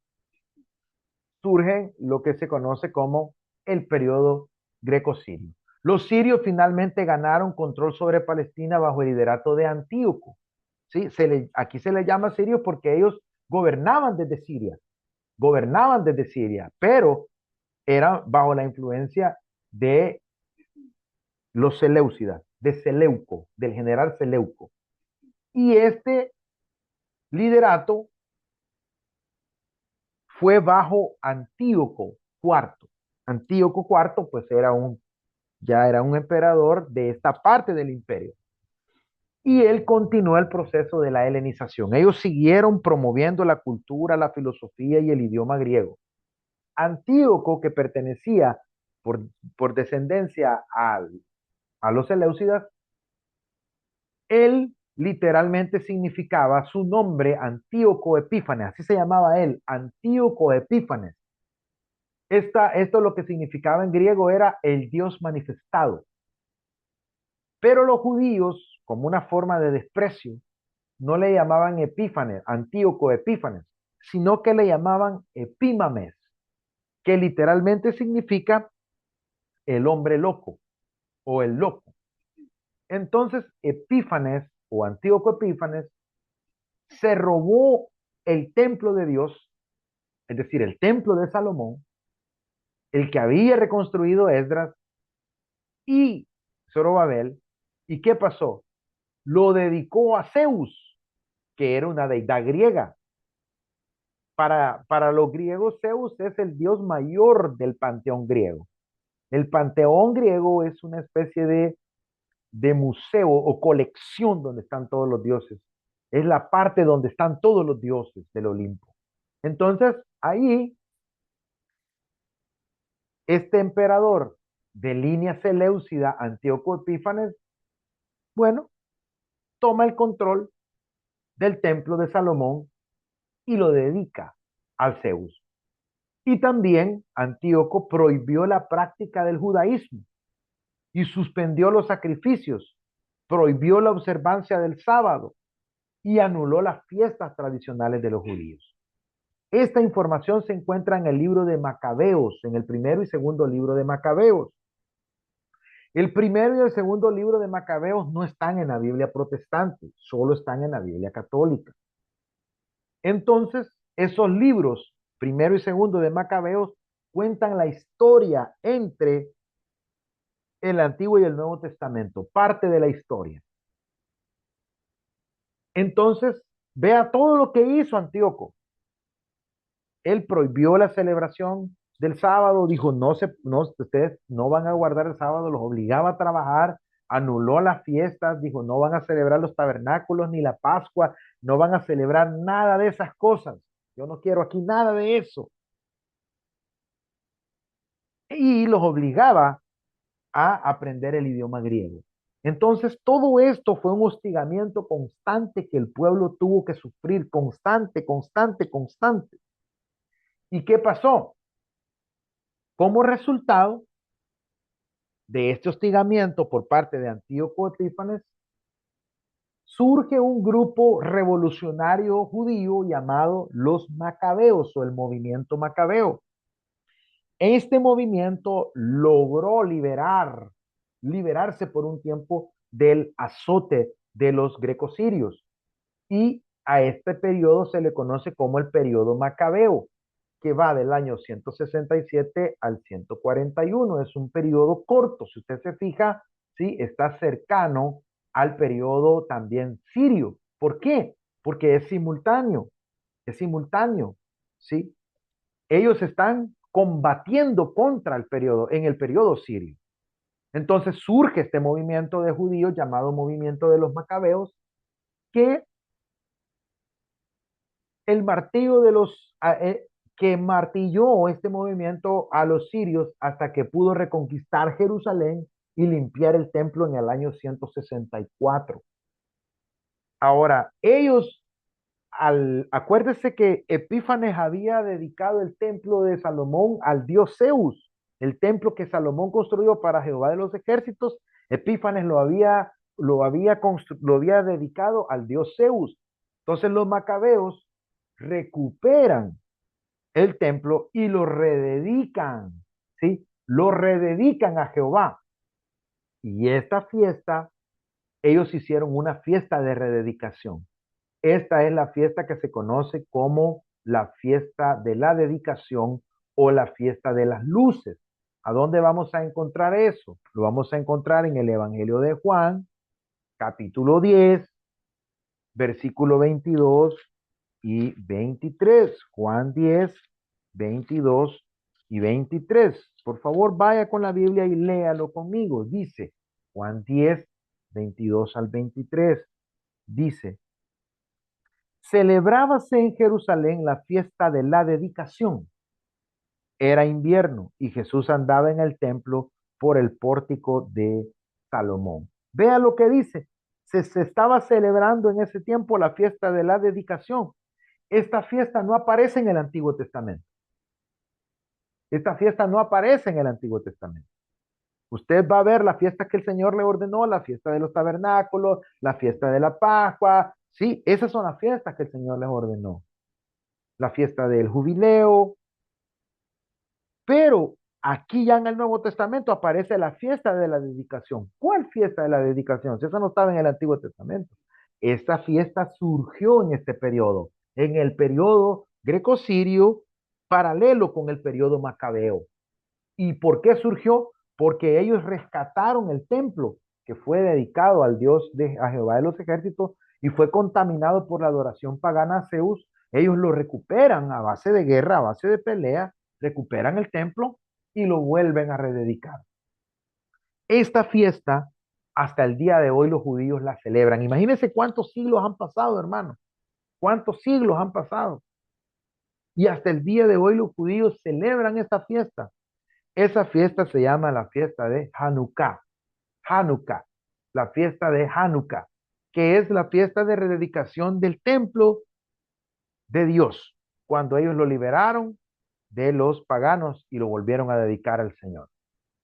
surge lo que se conoce como el periodo greco-sirio. Los sirios finalmente ganaron control sobre Palestina bajo el liderato de Antíoco. ¿Sí? Aquí se les llama sirios porque ellos gobernaban desde Siria, pero eran bajo la influencia de los Seleucidas, de Seleuco, del general Seleuco. Y este liderato fue bajo Antíoco IV. Antíoco IV, pues ya era un emperador de esta parte del imperio. Y él continuó el proceso de la helenización. Ellos siguieron promoviendo la cultura, la filosofía y el idioma griego. Antíoco, que pertenecía por, por descendencia a los Seleucidas, él literalmente significaba su nombre Antíoco Epífanes, así se llamaba él, Antíoco Epífanes. Esto lo que significaba en griego era el Dios manifestado. Pero los judíos, como una forma de desprecio, no le llamaban Epífanes, Antíoco Epífanes, sino que le llamaban Epímames, que literalmente significa el hombre loco o el loco. Entonces, Epífanes o Antíoco Epífanes se robó el templo de Dios, es decir, el templo de Salomón, el que había reconstruido Esdras y Zorobabel. ¿Y qué pasó? Lo dedicó a Zeus, que era una deidad griega. Para los griegos, Zeus es el dios mayor del panteón griego. El panteón griego es una especie de museo o colección donde están todos los dioses. Es la parte donde están todos los dioses del Olimpo. Entonces, ahí, este emperador de línea seleucida, Antíoco Epífanes, bueno, toma el control del templo de Salomón y lo dedica al Zeus. Y también Antíoco prohibió la práctica del judaísmo y suspendió los sacrificios, prohibió la observancia del sábado y anuló las fiestas tradicionales de los judíos. Esta información se encuentra en el libro de Macabeos, en el primero y segundo libro de Macabeos. El primero y el segundo libro de Macabeos no están en la Biblia protestante, solo están en la Biblia católica. Entonces, esos libros, primero y segundo de Macabeos, cuentan la historia entre el Antiguo y el Nuevo Testamento, parte de la historia. Entonces, vea todo lo que hizo Antíoco. Él prohibió la celebración del sábado, dijo, ustedes no van a guardar el sábado, los obligaba a trabajar, anuló las fiestas, dijo, no van a celebrar los tabernáculos ni la Pascua, no van a celebrar nada de esas cosas. Yo no quiero aquí nada de eso. Y los obligaba a aprender el idioma griego. Entonces, todo esto fue un hostigamiento constante que el pueblo tuvo que sufrir, constante, constante, constante. ¿Y qué pasó? Como resultado de este hostigamiento por parte de Antíoco Epífanes, surge un grupo revolucionario judío llamado los Macabeos o el movimiento Macabeo. Este movimiento logró liberarse por un tiempo del azote de los grecosirios y a este periodo se le conoce como el periodo Macabeo, que va del año 167 al 141. Es un periodo corto, si usted se fija, sí, está cercano al periodo también sirio. ¿Por qué? Porque es simultáneo, ¿sí? Ellos están combatiendo contra en el periodo sirio. Entonces surge este movimiento de judíos llamado movimiento de los macabeos, que el martillo de que martilló este movimiento a los sirios hasta que pudo reconquistar Jerusalén y limpiar el templo en el año 164. Ahora, ellos, acuérdese que Epífanes había dedicado el templo de Salomón al dios Zeus, el templo que Salomón construyó para Jehová de los ejércitos. Epífanes lo había dedicado al dios Zeus. Entonces los macabeos recuperan el templo y lo rededican, ¿sí? Lo rededican a Jehová. Y esta fiesta, ellos hicieron una fiesta de rededicación. Esta es la fiesta que se conoce como la fiesta de la dedicación o la fiesta de las luces. ¿A dónde vamos a encontrar eso? Lo vamos a encontrar en el Evangelio de Juan, capítulo 10, versículo 22 y 23. Juan 10, 22 y 23. Por favor, vaya con la Biblia y léalo conmigo. Dice Juan 10, 22 al 23. Dice, celebrábase en Jerusalén la fiesta de la dedicación. Era invierno y Jesús andaba en el templo por el pórtico de Salomón. Vea lo que dice. Se estaba celebrando en ese tiempo la fiesta de la dedicación. Esta fiesta no aparece en el Antiguo Testamento. Esta fiesta no aparece en el Antiguo Testamento. Usted va a ver la fiesta que el Señor le ordenó, la fiesta de los tabernáculos, la fiesta de la Pascua. Sí, esas son las fiestas que el Señor les ordenó. La fiesta del jubileo. Pero aquí ya en el Nuevo Testamento aparece la fiesta de la dedicación. ¿Cuál fiesta de la dedicación? Si eso no estaba en el Antiguo Testamento. Esta fiesta surgió en este periodo, en el periodo greco-sirio, paralelo con el periodo macabeo. ¿Y por qué surgió? Porque ellos rescataron el templo que fue dedicado a Jehová de los ejércitos y fue contaminado por la adoración pagana a Zeus. Ellos lo recuperan a base de guerra, a base de pelea, recuperan el templo y lo vuelven a rededicar. Esta fiesta, hasta el día de hoy los judíos la celebran. Imagínense cuántos siglos han pasado, hermano. ¿Cuántos siglos han pasado? Y hasta el día de hoy los judíos celebran esta fiesta. Esa fiesta se llama la fiesta de Hanukkah. Hanukkah, la fiesta de Hanukkah, que es la fiesta de rededicación del templo de Dios, cuando ellos lo liberaron de los paganos y lo volvieron a dedicar al Señor.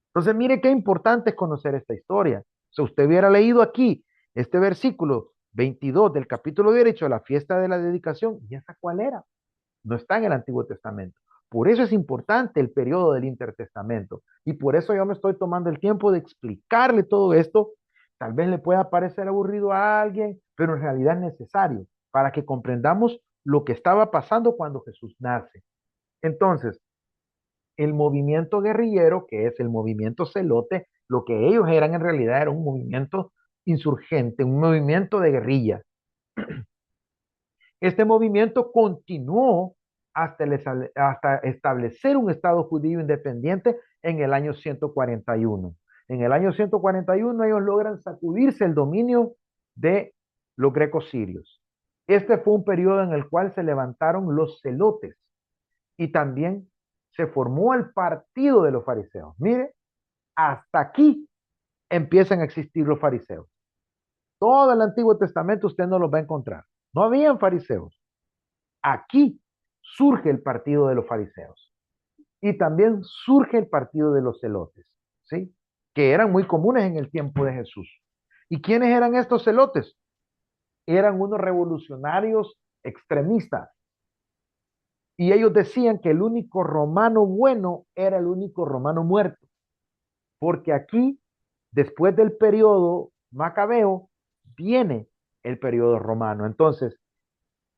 Entonces, mire qué importante es conocer esta historia. Si usted hubiera leído aquí este versículo 22 del capítulo derecho de la fiesta de la dedicación, ¿y esa cuál era? No está en el Antiguo Testamento. Por eso es importante el periodo del intertestamento. Y por eso yo me estoy tomando el tiempo de explicarle todo esto. Tal vez le pueda parecer aburrido a alguien, pero en realidad es necesario para que comprendamos lo que estaba pasando cuando Jesús nace. Entonces, el movimiento guerrillero, que es el movimiento celote, lo que ellos eran en realidad era un movimiento insurgente, un movimiento de guerrilla. Este movimiento continuó hasta establecer un Estado judío independiente en el año 141. En el año 141 ellos logran sacudirse el dominio de los grecos sirios. Este fue un periodo en el cual se levantaron los celotes y también se formó el partido de los fariseos. Mire, hasta aquí empiezan a existir los fariseos. Todo el Antiguo Testamento usted no los va a encontrar. No habían fariseos. Aquí surge el partido de los fariseos y también surge el partido de los celotes, ¿sí? Que eran muy comunes en el tiempo de Jesús. ¿Y quiénes eran estos celotes? Eran unos revolucionarios extremistas. Y ellos decían que el único romano bueno era el único romano muerto. Porque aquí, después del periodo macabeo, viene el periodo romano. Entonces,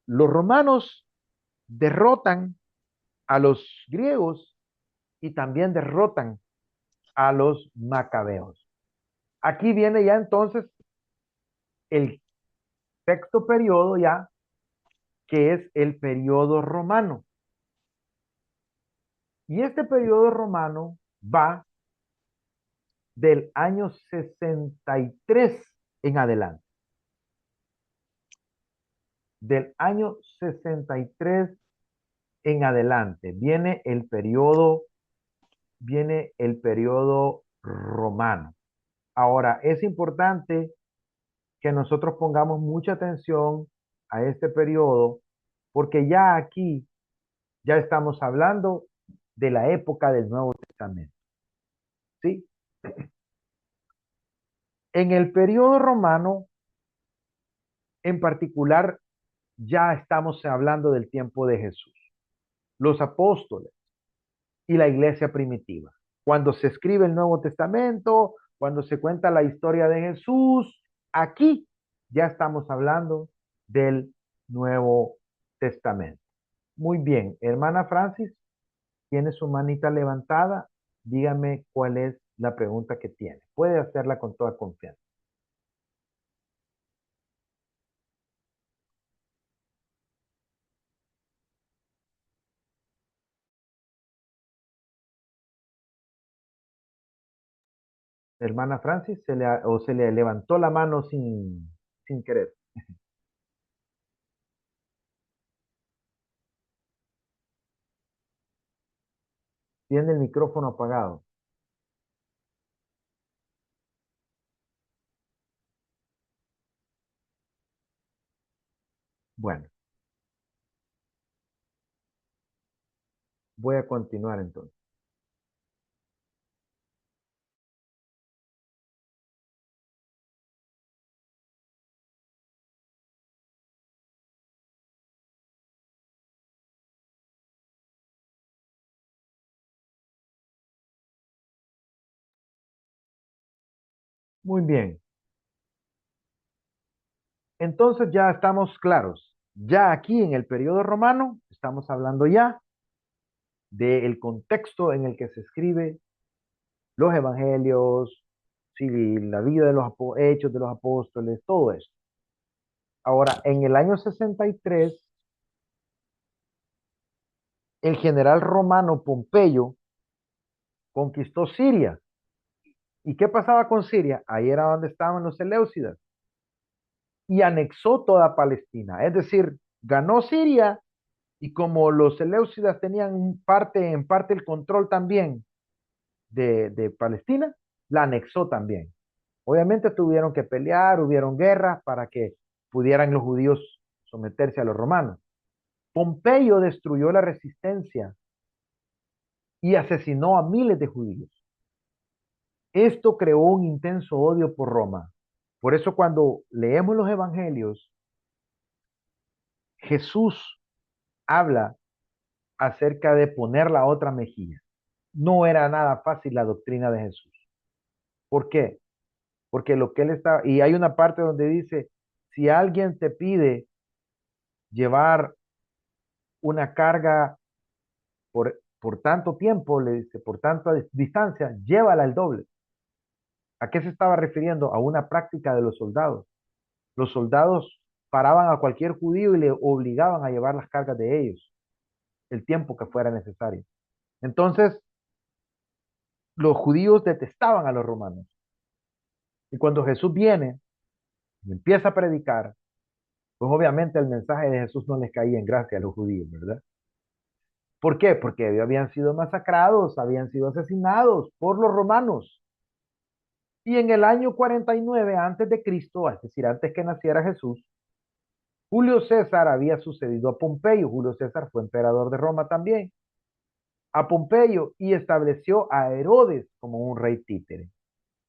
los romanos derrotan a los griegos y también derrotan a los macabeos. Aquí viene ya entonces el sexto periodo ya, que es el periodo romano. Y este periodo romano va del año 63 en adelante. Del año 63 en adelante viene el periodo romano. Ahora, es importante que nosotros pongamos mucha atención a este periodo, porque ya aquí ya estamos hablando de la época del Nuevo Testamento, ¿sí? En el periodo romano, en particular, ya estamos hablando del tiempo de Jesús, los apóstoles y la iglesia primitiva. Cuando se escribe el Nuevo Testamento, cuando se cuenta la historia de Jesús, aquí ya estamos hablando del Nuevo Testamento. Muy bien, hermana Francis, tiene su manita levantada. Dígame cuál es la pregunta que tiene. Puede hacerla con toda confianza. Hermana Francis, se le levantó la mano sin querer. Tiene el micrófono apagado. Bueno, voy a continuar entonces. Muy bien. Entonces ya estamos claros. Ya aquí en el periodo romano estamos hablando ya del contexto en el que se escribe los evangelios, sí, la vida de los hechos de los apóstoles, todo eso. Ahora, en el año 63, el general romano Pompeyo conquistó Siria. ¿Y qué pasaba con Siria? Ahí era donde estaban los Seleucidas. Y anexó toda Palestina. Es decir, ganó Siria y como los Seleucidas tenían en parte el control también de Palestina, la anexó también. Obviamente tuvieron que pelear, hubieron guerras para que pudieran los judíos someterse a los romanos. Pompeyo destruyó la resistencia y asesinó a miles de judíos. Esto creó un intenso odio por Roma. Por eso cuando leemos los evangelios, Jesús habla acerca de poner la otra mejilla. No era nada fácil la doctrina de Jesús. ¿Por qué? Porque lo que él está, y hay una parte donde dice, si alguien te pide llevar una carga por tanto tiempo, le dice, por tanta distancia, llévala el doble. ¿A qué se estaba refiriendo? A una práctica de los soldados. Los soldados paraban a cualquier judío y le obligaban a llevar las cargas de ellos, el tiempo que fuera necesario. Entonces, los judíos detestaban a los romanos. Y cuando Jesús viene y empieza a predicar, pues obviamente el mensaje de Jesús no les caía en gracia a los judíos, ¿verdad? ¿Por qué? Porque habían sido masacrados, habían sido asesinados por los romanos. Y en el año 49 antes de Cristo, es decir, antes que naciera Jesús, Julio César había sucedido a Pompeyo. Julio César fue emperador de Roma también. A Pompeyo y estableció a Herodes como un rey títere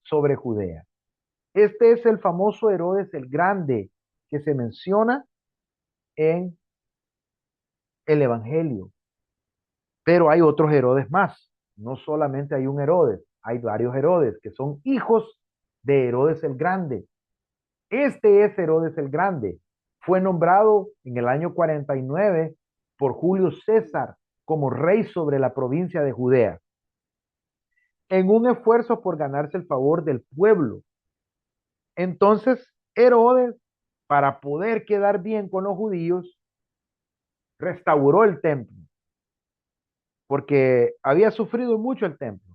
sobre Judea. Este es el famoso Herodes el Grande que se menciona en el Evangelio. Pero hay otros Herodes más. No solamente hay un Herodes, hay varios Herodes que son hijos de Herodes el Grande. Este es Herodes el Grande. Fue nombrado en el año 49 por Julio César como rey sobre la provincia de Judea, en un esfuerzo por ganarse el favor del pueblo. Entonces, Herodes, para poder quedar bien con los judíos, restauró el templo, porque había sufrido mucho el templo.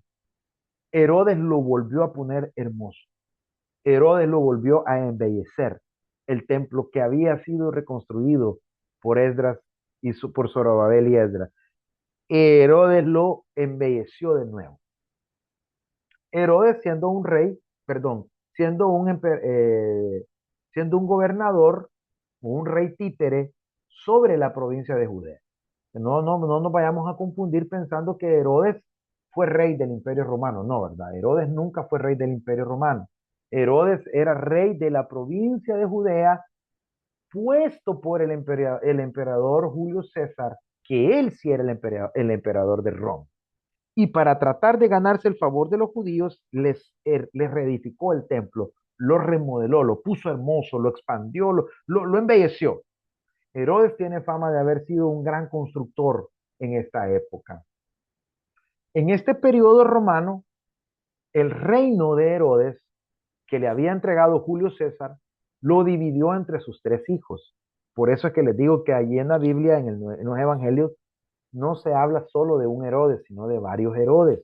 Herodes lo volvió a poner hermoso. Herodes lo volvió a embellecer. El templo que había sido reconstruido por Esdras y por Zorobabel y Esdras. Herodes lo embelleció de nuevo. Herodes siendo un rey, perdón, siendo un gobernador, un rey títere sobre la provincia de Judea. No nos vayamos a confundir pensando que Herodes fue rey del Imperio Romano. No, ¿verdad? Herodes nunca fue rey del Imperio Romano. Herodes era rey de la provincia de Judea, puesto por el emperador Julio César, que él sí era el emperador de Roma. Y para tratar de ganarse el favor de los judíos, les reedificó el templo, lo remodeló, lo puso hermoso, lo expandió, lo embelleció. Herodes tiene fama de haber sido un gran constructor en esta época. En este periodo romano, el reino de Herodes, que le había entregado Julio César, lo dividió entre sus tres hijos. Por eso es que les digo que allí en la Biblia, en los evangelios, no se habla solo de un Herodes, sino de varios Herodes.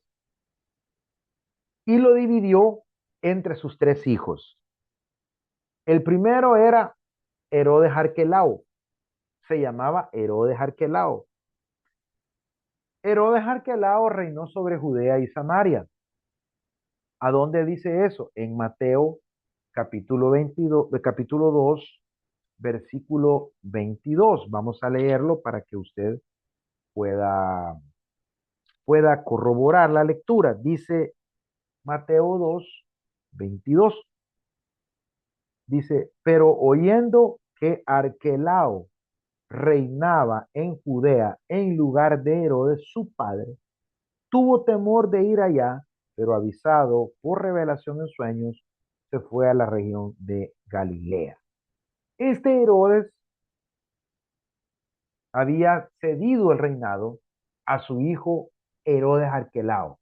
Y lo dividió entre sus tres hijos. El primero era Herodes Arquelao. Se llamaba Herodes Arquelao. Herodes Arquelao reinó sobre Judea y Samaria. ¿A dónde dice eso? En Mateo capítulo 22, capítulo 2, versículo 22. Vamos a leerlo para que usted pueda, pueda corroborar la lectura. Dice Mateo 2, 22. Dice, pero oyendo que Arquelao reinaba en Judea en lugar de Herodes su padre, tuvo temor de ir allá, pero avisado por revelación en sueños, se fue a la región de Galilea. Este Herodes había cedido el reinado a su hijo Herodes Arquelao.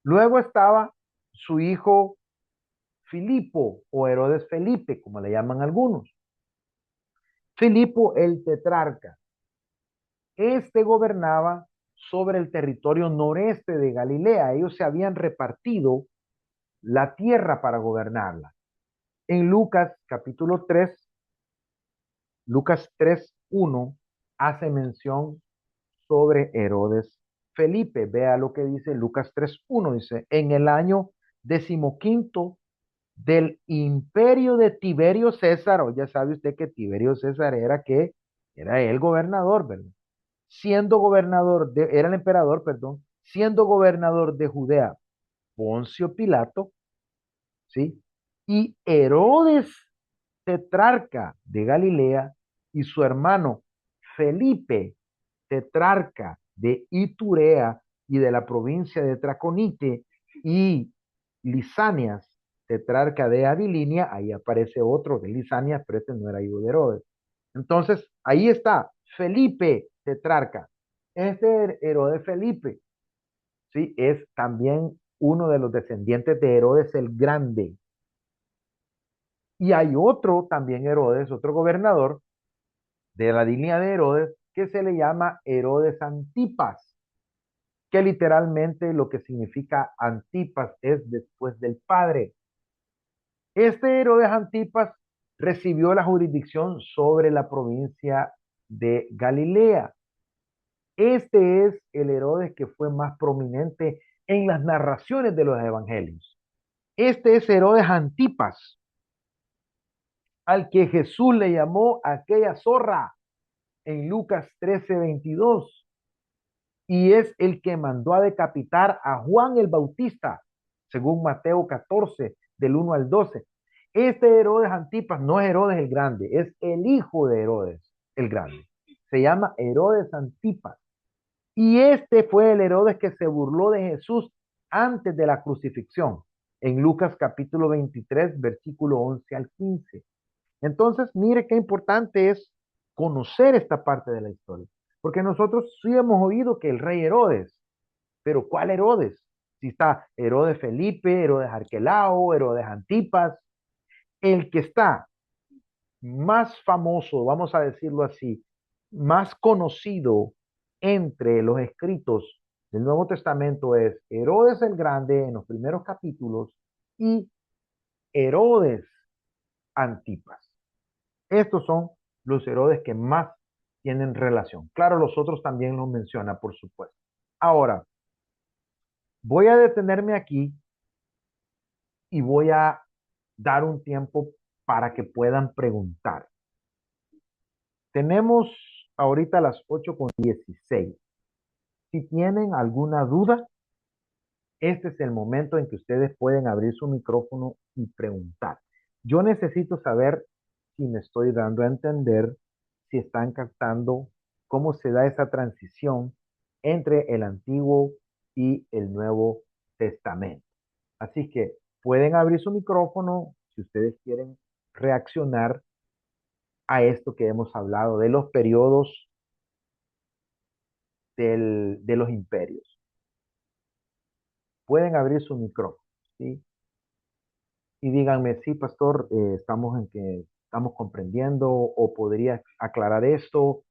Luego estaba su hijo Filipo o Herodes Felipe, como le llaman algunos. Filipo el tetrarca. Este gobernaba sobre el territorio noreste de Galilea. Ellos se habían repartido la tierra para gobernarla. En Lucas 3:1 hace mención sobre Herodes Felipe. Vea lo que dice Lucas 3:1. Dice, en el año 15 del imperio de Tiberio César, o ya sabe usted que Tiberio César era el gobernador, ¿verdad? Era el emperador, perdón, siendo gobernador de Judea, Poncio Pilato, ¿sí? Y Herodes, tetrarca de Galilea, y su hermano Felipe, tetrarca de Iturea y de la provincia de Traconite, y Lisanias, tetrarca de Abilinia. Ahí aparece otro de Lisanias, pero este no era hijo de Herodes. Entonces, ahí está, Felipe, tetrarca. Este Herodes Felipe, ¿sí? Es también uno de los descendientes de Herodes el Grande. Y hay otro también Herodes, otro gobernador de la línea de Herodes, que se le llama Herodes Antipas, que literalmente lo que significa Antipas es después del padre. Este Herodes Antipas recibió la jurisdicción sobre la provincia de Galilea. Este es el Herodes que fue más prominente en las narraciones de los evangelios. Este es Herodes Antipas, al que Jesús le llamó aquella zorra en Lucas 13:22. Y es el que mandó a decapitar a Juan el Bautista, según Mateo 14, del 1 al 12. Este Herodes Antipas no es Herodes el Grande, es el hijo de Herodes el Grande. Se llama Herodes Antipas. Y este fue el Herodes que se burló de Jesús antes de la crucifixión, en Lucas capítulo 23, versículo 11 al 15. Entonces, mire qué importante es conocer esta parte de la historia, porque nosotros sí hemos oído que el rey Herodes, pero ¿cuál Herodes? Si está Herodes Felipe, Herodes Arquelao, Herodes Antipas, el que está más famoso, vamos a decirlo así, más conocido entre los escritos del Nuevo Testamento es Herodes el Grande en los primeros capítulos y Herodes Antipas. Estos son los Herodes que más tienen relación. Claro, los otros también los menciona, por supuesto. Ahora, voy a detenerme aquí y voy a dar un tiempo para que puedan preguntar. Tenemos ahorita las 8:16. Si tienen alguna duda, este es el momento en que ustedes pueden abrir su micrófono y preguntar. Yo necesito saber si me estoy dando a entender, si están captando cómo se da esa transición entre el Antiguo y el Nuevo Testamento. Así que pueden abrir su micrófono si ustedes quieren reaccionar a esto que hemos hablado de los periodos de los imperios. Pueden abrir su micrófono, ¿sí? Y díganme, sí, pastor, estamos en que estamos comprendiendo o podría aclarar esto.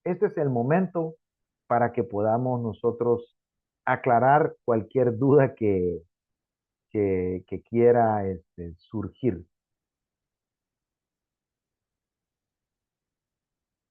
Este es el momento para que podamos nosotros aclarar cualquier duda que quiera surgir.